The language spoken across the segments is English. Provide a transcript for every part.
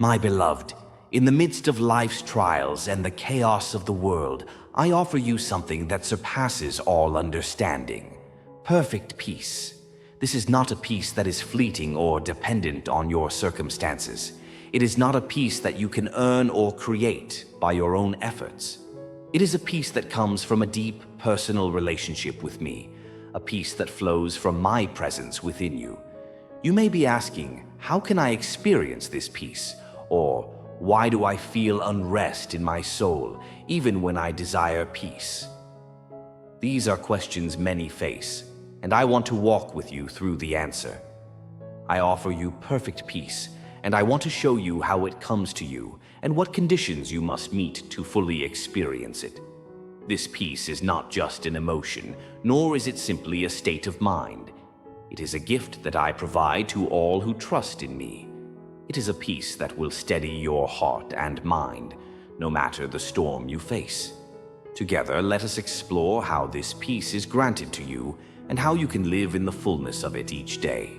My beloved, in the midst of life's trials and the chaos of the world, I offer you something that surpasses all understanding: perfect peace. This is not a peace that is fleeting or dependent on your circumstances. It is not a peace that you can earn or create by your own efforts. It is a peace that comes from a deep personal relationship with me, a peace that flows from my presence within you. You may be asking, how can I experience this peace? Or, why do I feel unrest in my soul, even when I desire peace? These are questions many face, and I want to walk with you through the answer. I offer you perfect peace, and I want to show you how it comes to you and what conditions you must meet to fully experience it. This peace is not just an emotion, nor is it simply a state of mind. It is a gift that I provide to all who trust in me. It is a peace that will steady your heart and mind, no matter the storm you face. Together, let us explore how this peace is granted to you and how you can live in the fullness of it each day.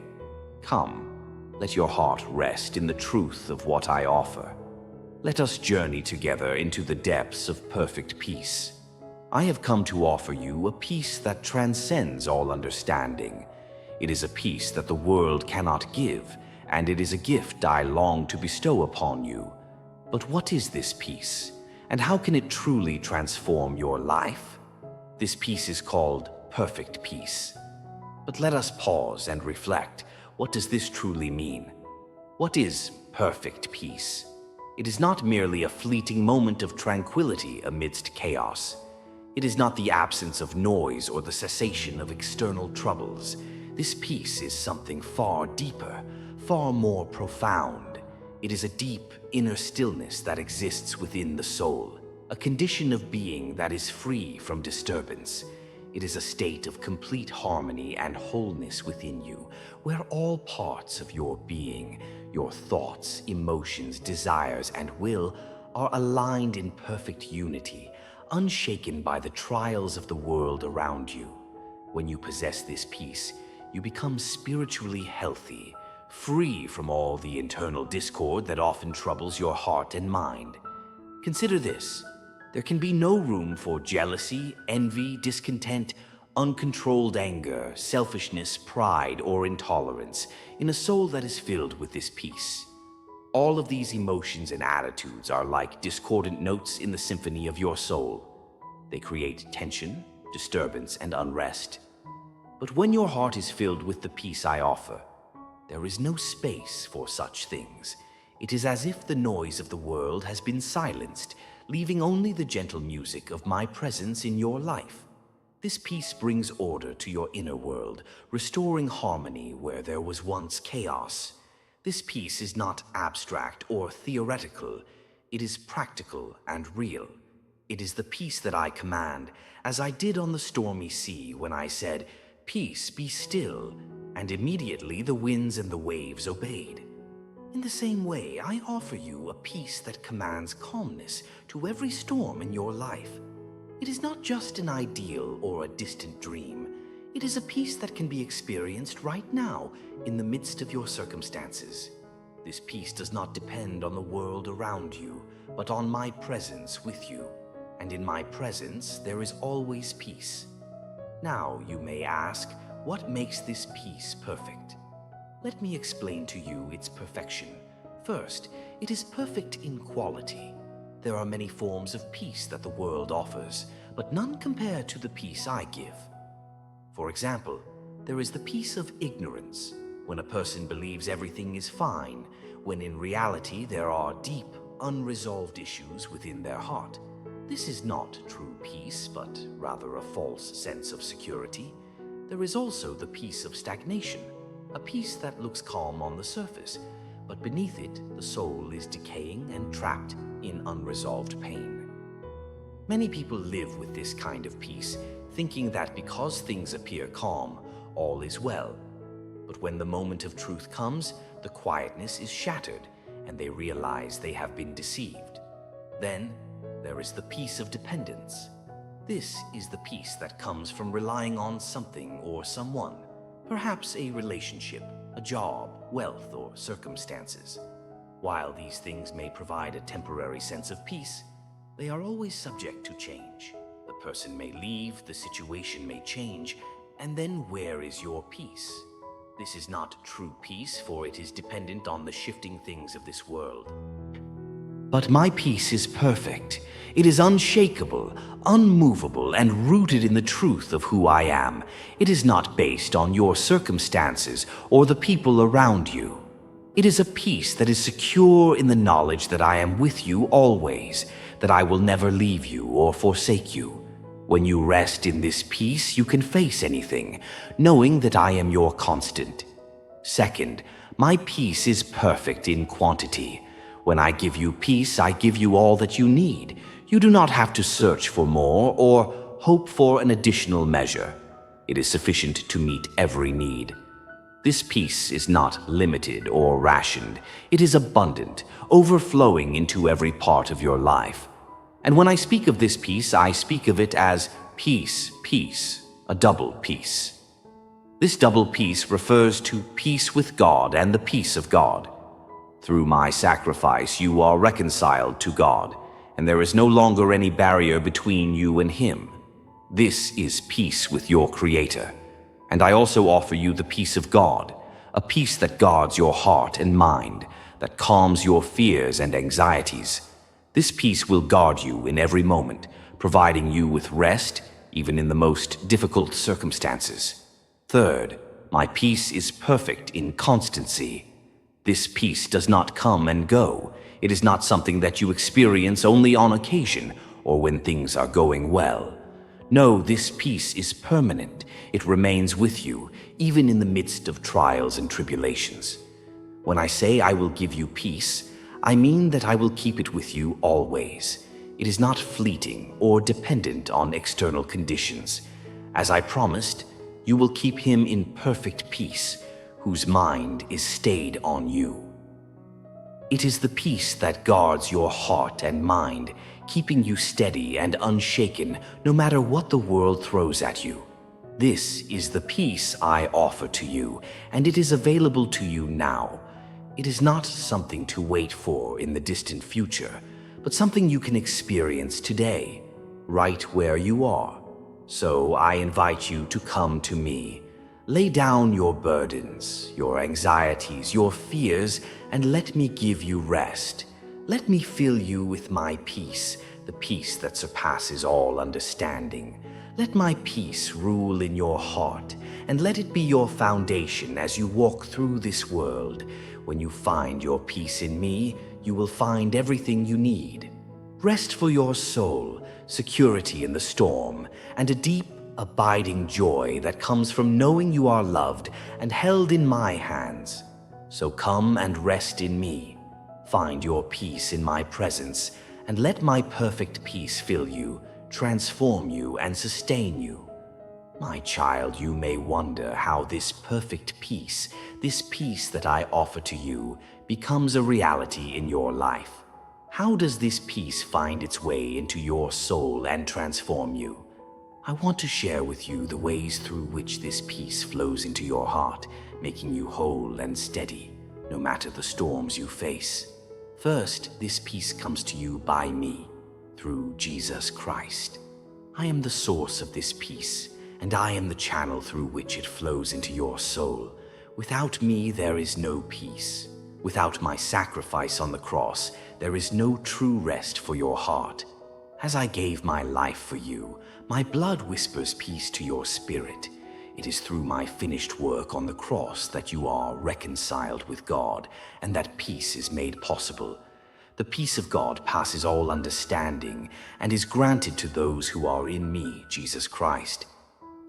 Come, let your heart rest in the truth of what I offer. Let us journey together into the depths of perfect peace. I have come to offer you a peace that transcends all understanding. It is a peace that the world cannot give, and it is a gift I long to bestow upon you. But what is this peace, and how can it truly transform your life? This peace is called perfect peace. But let us pause and reflect. What does this truly mean? What is perfect peace? It is not merely a fleeting moment of tranquility amidst chaos. It is not the absence of noise or the cessation of external troubles. This peace is something far deeper, far more profound. It is a deep inner stillness that exists within the soul, a condition of being that is free from disturbance. It is a state of complete harmony and wholeness within you, where all parts of your being, your thoughts, emotions, desires, and will are aligned in perfect unity, unshaken by the trials of the world around you. When you possess this peace, you become spiritually healthy, free from all the internal discord that often troubles your heart and mind. Consider this: there can be no room for jealousy, envy, discontent, uncontrolled anger, selfishness, pride, or intolerance in a soul that is filled with this peace. All of these emotions and attitudes are like discordant notes in the symphony of your soul. They create tension, disturbance, and unrest. But when your heart is filled with the peace I offer, there is no space for such things. It is as if the noise of the world has been silenced, leaving only the gentle music of my presence in your life. This peace brings order to your inner world, restoring harmony where there was once chaos. This peace is not abstract or theoretical. It is practical and real. It is the peace that I command, as I did on the stormy sea when I said, "Peace, be still," and immediately the winds and the waves obeyed. In the same way, I offer you a peace that commands calmness to every storm in your life. It is not just an ideal or a distant dream. It is a peace that can be experienced right now in the midst of your circumstances. This peace does not depend on the world around you, but on my presence with you. And in my presence, there is always peace. Now you may ask, what makes this peace perfect? Let me explain to you its perfection. First, it is perfect in quality. There are many forms of peace that the world offers, but none compare to the peace I give. For example, there is the peace of ignorance, when a person believes everything is fine, when in reality there are deep, unresolved issues within their heart. This is not true peace, but rather a false sense of security. There is also the peace of stagnation, a peace that looks calm on the surface, but beneath it, the soul is decaying and trapped in unresolved pain. Many people live with this kind of peace, thinking that because things appear calm, all is well. But when the moment of truth comes, the quietness is shattered, and they realize they have been deceived. Then, there is the peace of dependence. This is the peace that comes from relying on something or someone, perhaps a relationship, a job, wealth, or circumstances. While these things may provide a temporary sense of peace, they are always subject to change. The person may leave, the situation may change, and then where is your peace? This is not true peace, for it is dependent on the shifting things of this world. But my peace is perfect. It is unshakable, unmovable, and rooted in the truth of who I am. It is not based on your circumstances or the people around you. It is a peace that is secure in the knowledge that I am with you always, that I will never leave you or forsake you. When you rest in this peace, you can face anything, knowing that I am your constant. Second, my peace is perfect in quantity. When I give you peace, I give you all that you need. You do not have to search for more or hope for an additional measure. It is sufficient to meet every need. This peace is not limited or rationed. It is abundant, overflowing into every part of your life. And when I speak of this peace, I speak of it as peace, a double peace. This double peace refers to peace with God and the peace of God. Through my sacrifice, you are reconciled to God, and there is no longer any barrier between you and Him. This is peace with your Creator. And I also offer you the peace of God, a peace that guards your heart and mind, that calms your fears and anxieties. This peace will guard you in every moment, providing you with rest, even in the most difficult circumstances. Third, my peace is perfect in constancy. This peace does not come and go. It is not something that you experience only on occasion or when things are going well. No, this peace is permanent. It remains with you, even in the midst of trials and tribulations. When I say I will give you peace, I mean that I will keep it with you always. It is not fleeting or dependent on external conditions. As I promised, you will keep him in perfect peace, whose mind is stayed on you. It is the peace that guards your heart and mind, keeping you steady and unshaken no matter what the world throws at you. This is the peace I offer to you, and it is available to you now. It is not something to wait for in the distant future, but something you can experience today, right where you are. So I invite you to come to me. Lay down your burdens, your anxieties, your fears, and let me give you rest. Let me fill you with my peace, the peace that surpasses all understanding. Let my peace rule in your heart, and let it be your foundation as you walk through this world. When you find your peace in me, you will find everything you need. Rest for your soul, security in the storm, and a deep, abiding joy that comes from knowing you are loved and held in my hands. So come and rest in me. Find your peace in my presence, and let my perfect peace fill you, transform you, and sustain you. My child, you may wonder how this perfect peace, this peace that I offer to you, becomes a reality in your life. How does this peace find its way into your soul and transform you? I want to share with you the ways through which this peace flows into your heart, making you whole and steady, no matter the storms you face. First, this peace comes to you by me, through Jesus Christ. I am the source of this peace, and I am the channel through which it flows into your soul. Without me, there is no peace. Without my sacrifice on the cross, there is no true rest for your heart. As I gave my life for you, my blood whispers peace to your spirit. It is through my finished work on the cross that you are reconciled with God, and that peace is made possible. The peace of God passes all understanding and is granted to those who are in me, Jesus Christ.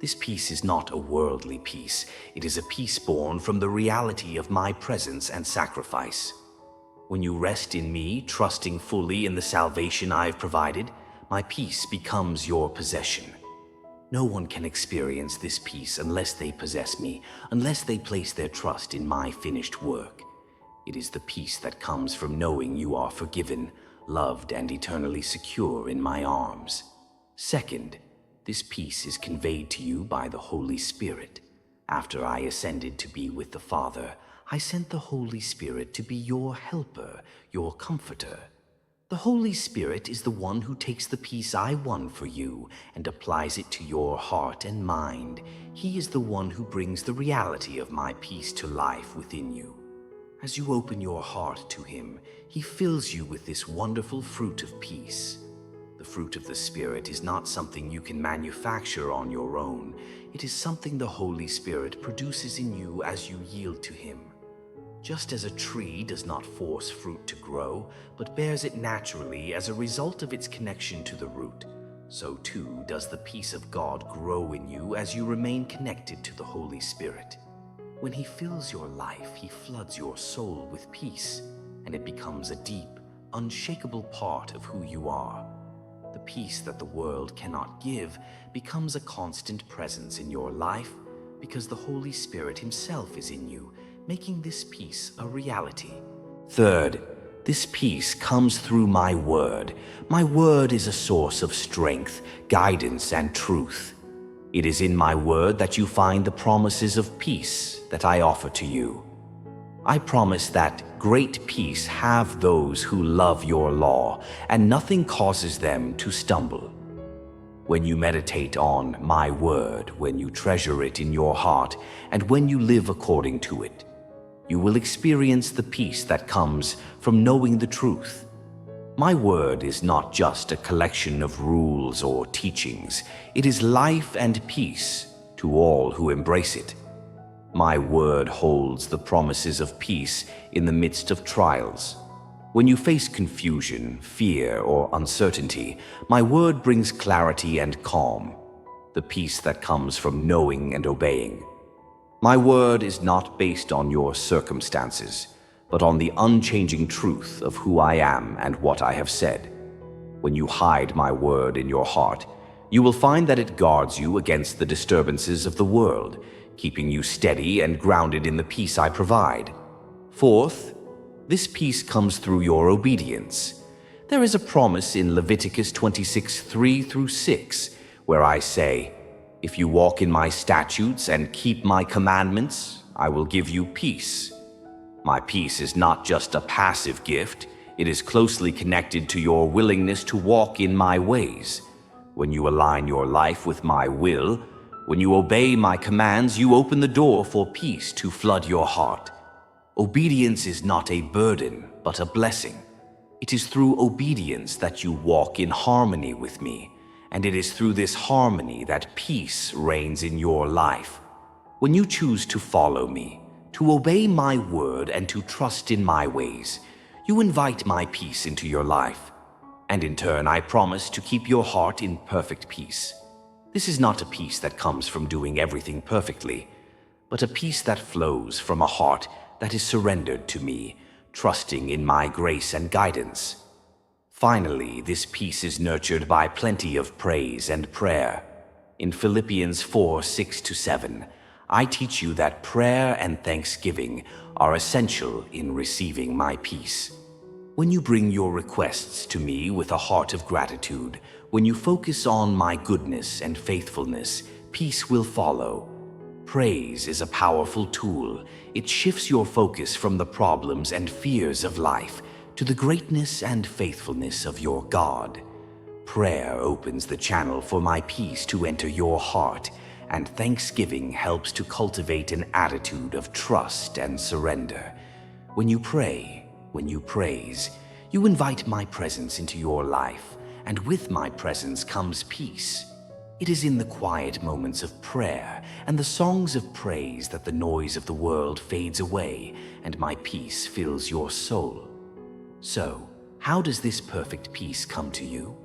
This peace is not a worldly peace. It is a peace born from the reality of my presence and sacrifice. When you rest in me, trusting fully in the salvation I have provided, my peace becomes your possession. No one can experience this peace unless they possess me, unless they place their trust in my finished work. It is the peace that comes from knowing you are forgiven, loved, and eternally secure in my arms. Second, this peace is conveyed to you by the Holy Spirit. After I ascended to be with the Father, I sent the Holy Spirit to be your helper, your comforter. The Holy Spirit is the one who takes the peace I won for you and applies it to your heart and mind. He is the one who brings the reality of my peace to life within you. As you open your heart to Him, He fills you with this wonderful fruit of peace. The fruit of the Spirit is not something you can manufacture on your own. It is something the Holy Spirit produces in you as you yield to Him. Just as a tree does not force fruit to grow, but bears it naturally as a result of its connection to the root, so too does the peace of God grow in you as you remain connected to the Holy Spirit. When He fills your life, He floods your soul with peace, and it becomes a deep, unshakable part of who you are. The peace that the world cannot give becomes a constant presence in your life because the Holy Spirit Himself is in you, making this peace a reality. Third, this peace comes through my word. My word is a source of strength, guidance, and truth. It is in my word that you find the promises of peace that I offer to you. I promise that great peace have those who love your law, and nothing causes them to stumble. When you meditate on my word, when you treasure it in your heart, and when you live according to it, you will experience the peace that comes from knowing the truth. My word is not just a collection of rules or teachings. It is life and peace to all who embrace it. My word holds the promises of peace in the midst of trials. When you face confusion, fear, or uncertainty, my word brings clarity and calm, the peace that comes from knowing and obeying. My word is not based on your circumstances, but on the unchanging truth of who I am and what I have said. When you hide my word in your heart, you will find that it guards you against the disturbances of the world, keeping you steady and grounded in the peace I provide. Fourth, this peace comes through your obedience. There is a promise in Leviticus 26:3-6, where I say, "If you walk in my statutes and keep my commandments, I will give you peace." My peace is not just a passive gift. It is closely connected to your willingness to walk in my ways. When you align your life with my will, when you obey my commands, you open the door for peace to flood your heart. Obedience is not a burden, but a blessing. It is through obedience that you walk in harmony with me, and it is through this harmony that peace reigns in your life. When you choose to follow me, to obey my word, and to trust in my ways, you invite my peace into your life, and in turn I promise to keep your heart in perfect peace. This is not a peace that comes from doing everything perfectly, but a peace that flows from a heart that is surrendered to me, trusting in my grace and guidance. Finally, this peace is nurtured by plenty of praise and prayer. In Philippians 4:6-7, I teach you that prayer and thanksgiving are essential in receiving my peace. When you bring your requests to me with a heart of gratitude, when you focus on my goodness and faithfulness, peace will follow. Praise is a powerful tool. It shifts your focus from the problems and fears of life to the greatness and faithfulness of your God. Prayer opens the channel for my peace to enter your heart, and thanksgiving helps to cultivate an attitude of trust and surrender. When you pray, when you praise, you invite my presence into your life, and with my presence comes peace. It is in the quiet moments of prayer and the songs of praise that the noise of the world fades away and my peace fills your soul. So, how does this perfect peace come to you?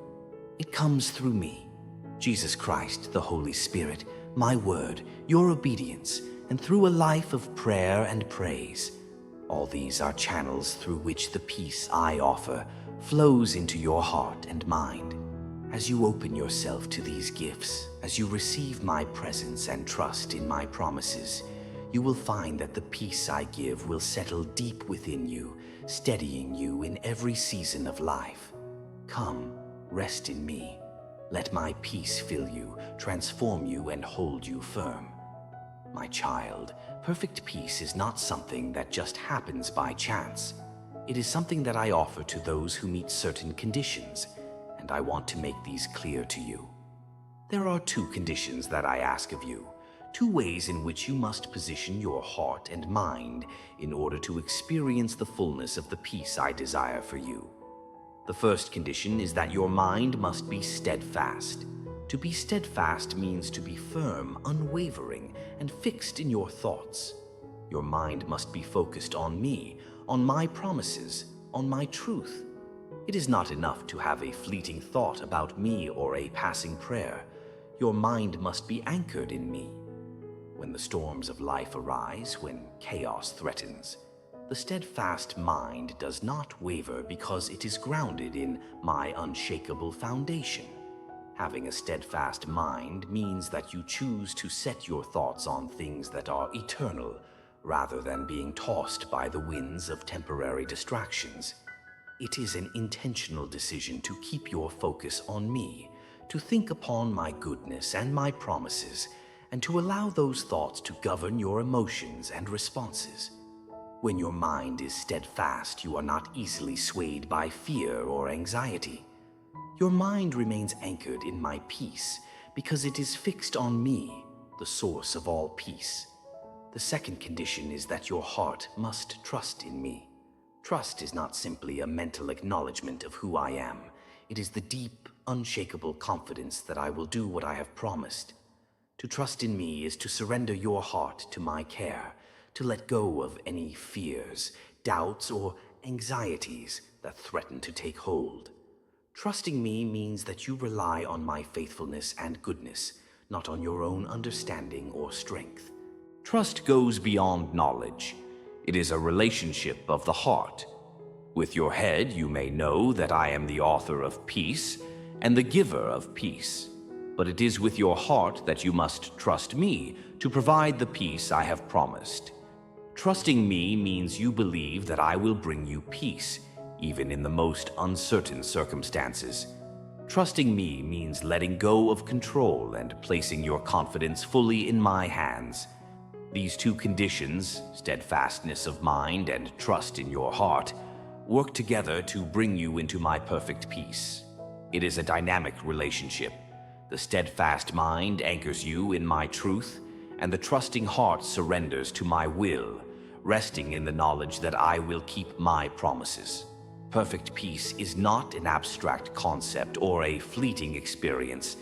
It comes through me, Jesus Christ, the Holy Spirit, my word, your obedience, and through a life of prayer and praise. All these are channels through which the peace I offer flows into your heart and mind. As you open yourself to these gifts, as you receive my presence and trust in my promises, you will find that the peace I give will settle deep within you, steadying you in every season of life. Come, rest in me. Let my peace fill you, transform you, and hold you firm. My child, Perfect peace is not something that just happens by chance. It is something that I offer to those who meet certain conditions, and I want to make these clear to you. There are two conditions that I ask of you, two ways in which you must position your heart and mind in order to experience the fullness of the peace I desire for you. The first condition is that your mind must be steadfast. To be steadfast means to be firm, unwavering, and fixed in your thoughts. Your mind must be focused on me, on my promises, on my truth. It is not enough to have a fleeting thought about me or a passing prayer. Your mind must be anchored in me. When the storms of life arise, when chaos threatens, the steadfast mind does not waver because it is grounded in my unshakable foundation. Having a steadfast mind means that you choose to set your thoughts on things that are eternal, rather than being tossed by the winds of temporary distractions. It is an intentional decision to keep your focus on me, to think upon my goodness and my promises, and to allow those thoughts to govern your emotions and responses. When your mind is steadfast, you are not easily swayed by fear or anxiety. Your mind remains anchored in my peace because it is fixed on me, the source of all peace. The second condition is that your heart must trust in me. Trust is not simply a mental acknowledgement of who I am. It is the deep, unshakable confidence that I will do what I have promised. To trust in me is to surrender your heart to my care, to let go of any fears, doubts, or anxieties that threaten to take hold. Trusting me means that you rely on my faithfulness and goodness, not on your own understanding or strength. Trust goes beyond knowledge. It is a relationship of the heart. With your head, you may know that I am the author of peace and the giver of peace. But it is with your heart that you must trust me to provide the peace I have promised. Trusting me means you believe that I will bring you peace, even in the most uncertain circumstances. Trusting me means letting go of control and placing your confidence fully in my hands. These two conditions, steadfastness of mind and trust in your heart, work together to bring you into my perfect peace. It is a dynamic relationship. The steadfast mind anchors you in my truth, and the trusting heart surrenders to my will, resting in the knowledge that I will keep my promises. Perfect peace is not an abstract concept or a fleeting experience.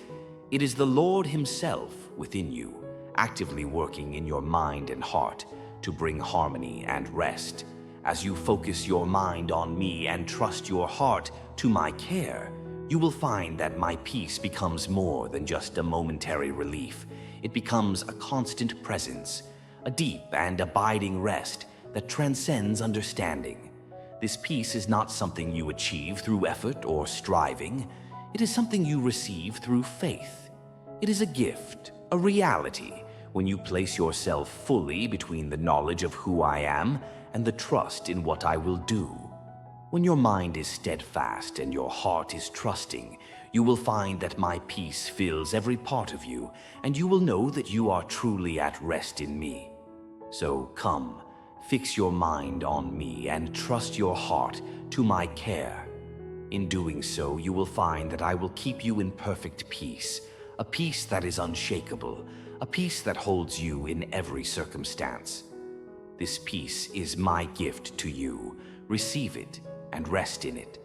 It is the Lord Himself within you, actively working in your mind and heart to bring harmony and rest. As you focus your mind on me and trust your heart to my care, you will find that my peace becomes more than just a momentary relief. It becomes a constant presence, a deep and abiding rest that transcends understanding. This peace is not something you achieve through effort or striving. It is something you receive through faith. It is a gift, a reality, when you place yourself fully between the knowledge of who I am and the trust in what I will do. When your mind is steadfast and your heart is trusting, you will find that my peace fills every part of you, and you will know that you are truly at rest in me. So come, fix your mind on me and trust your heart to my care. In doing so, you will find that I will keep you in perfect peace, a peace that is unshakable, a peace that holds you in every circumstance. This peace is my gift to you. Receive it and rest in it.